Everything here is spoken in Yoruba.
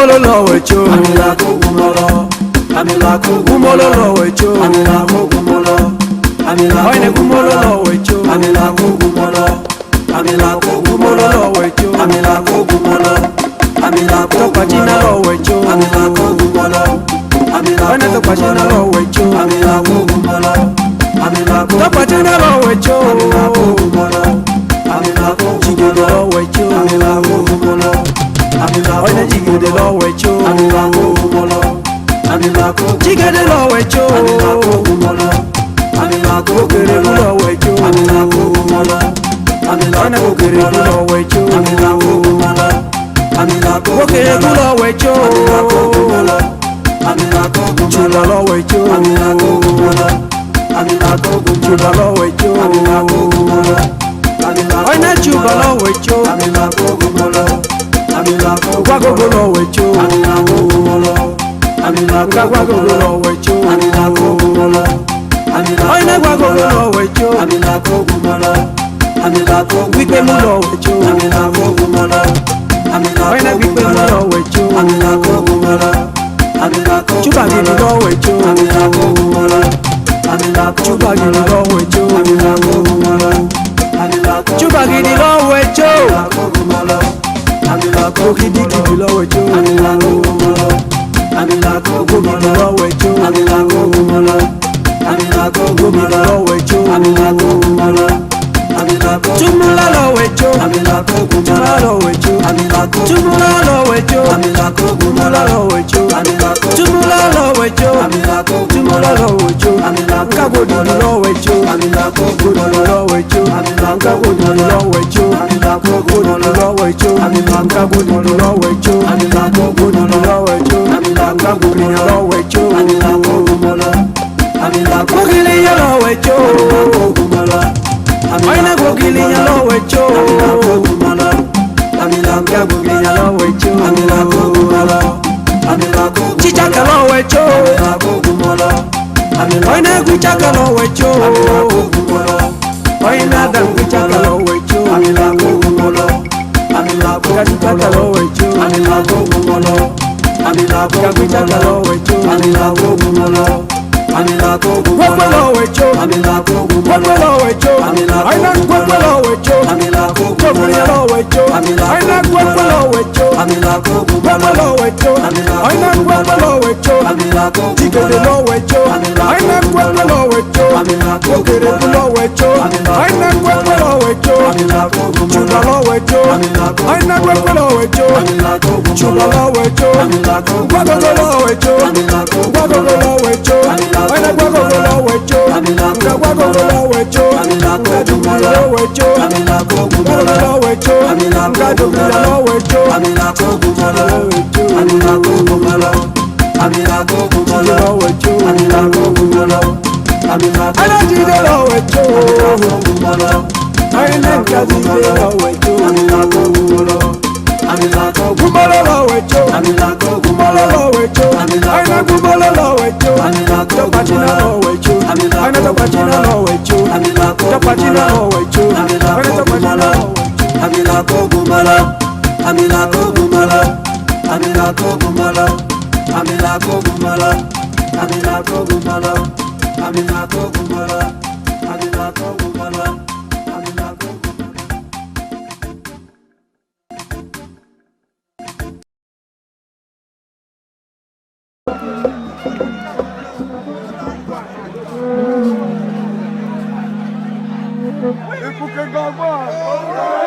gumolo lo wecho. Amila ko gumolo. Amila ko Gumolo lo wecho. Amila ko gumolo. Amila ko Oine gumolo lo wecho. Amila ko gumolo. Amila ko Gumolo lo wecho. Amila ko gumolo. Amila ko Topachina lo wecho. Amila ko gumolo. Amila Oine topachina lo wecho. Amila ko gumolo. Amila ko Topachina lo wecho. Amila ko gumolo. Amila ko Jigede lo wecho. Amila ko gumolo. Amila ko Oine jigede lo wecho. Amila ko gumolo. Amila ko Jigede lo wecho. Amila ko gumolo. Amila ko Okere lo wecho. Amila ko gumolo. Amila Oine ko okere lo wecho. Amila ko gumolo. Amila ko Okere lo wecho. Amila ko gumolo. Amila ko Chula lo wecho. Amila ko gumolo. Amila ko Chula lo wecho. Amila ko gumolo. Amila ko Oine chuba lo wecho. Amila ko gumolo. Amila ko Gwagogo lo wecho. Amila ko gumolo. Amila ko Gwagogo lo wecho. Amila ko gumolo. Amila Oine gwagogo lo wecho. Amila ko gumolo. Amila ko Wikpe mu lo wecho. Amila ko gumolo. Amila Oine ko wikpe mu lo wecho. Amila ko gumolo. Amila ko Chuba gidi lo wecho. Amila ko gumolo. Amila ko Chuba gidi lo wecho. Amila ko gumolo. Amila ko Chuba gidi lo wecho. Amila ko gumolo. Amila ko Ogidi gidi lo wecho. Amila ko gumolo. Amila ko Ogidi gumolo. lo wecho. Amila ko gumolo. Amila ko Ogidi gumolo. lo wecho. Amila ko gumolo. Amila ko Tumula lo wecho. Amila ko Tumula gumolo. lo wecho. Amila ko Tumula lo wecho. Amila ko Tumula gumolo. lo wecho. Amila ko Tumula lo wecho. Amila ko Tumula lo wecho. Amila ko Kagodo lo wecho. Amila ko Godo lo wecho. Kagodo lo wecho. Amila ko Godo lo wecho. Kagodo lo wecho. Amila ko Godo lo wecho. Amila ko Kagodo lo wecho. Amila ko gumolo. Amila ko Gogili ya lo wecho. gumolo. Oine gogili ya lo wecho. Amila ko gumolo. Amila ko Gogili ya lo wecho. Amila ko gumolo. Amila ko Chichaka lo wecho. Amila ko gumolo. Amila Oine guchaka lo wecho. ko gumolo. Oine adam guchaka lo wecho. Amila ko gumolo. Amila ko Guchaka lo wecho. Amila ko gumolo. Amila ko Guchaka lo wecho. Amila ko gumolo. Amila ko Gwekwe lo wecho. Amila ko Gwekwe lo wecho. Oine gwekwe lo wecho. Amila ko Gogili lo wecho. Oine gwekwe lo wecho. Amila ko Gwekwe lo wecho. Oine gwekwe lo wecho. Amila ko Jigede lo wecho. Oine gwekwe lo wecho. Amila ko Ogere lo wecho. Oine gwekwe lo wecho. Amila ko Chuba lo wecho. Oine gwekwe lo wecho. Amila ko Chuba lo wecho. Amila ko Gwagogo lo wecho. Amila ko Gwagogo lo wecho. Oine gwagogo lo wecho. Nga gwagogo lo wecho. Nga jubila lo wecho. Amila ko Gwagogo lo wecho. Nga jubila lo wecho. Amila ko Lo wecho. Amila ko gumolo. Amila ko gumolo. Lo wecho. Amila ko gumolo. Amila ko Ana jide lo wecho. gumolo. Oine nga jide lo wecho. Amila ko gumolo. Amila ko Gumolo lo wecho. Amila ko Gumolo lo wecho. Oine gumolo lo wecho. Amila ko Topachina lo wecho. Oine topachina lo wecho. Amila ko Topachina lo wecho. Oine topachina lo wecho. Amila ko gumolo. Amila ko gumolo. Amila ko gumolo. Amila ko gumolo. Amila ko gumolo. Amila ko gumolo. Amila ko gumolo. Amila ko Ipuke Gama!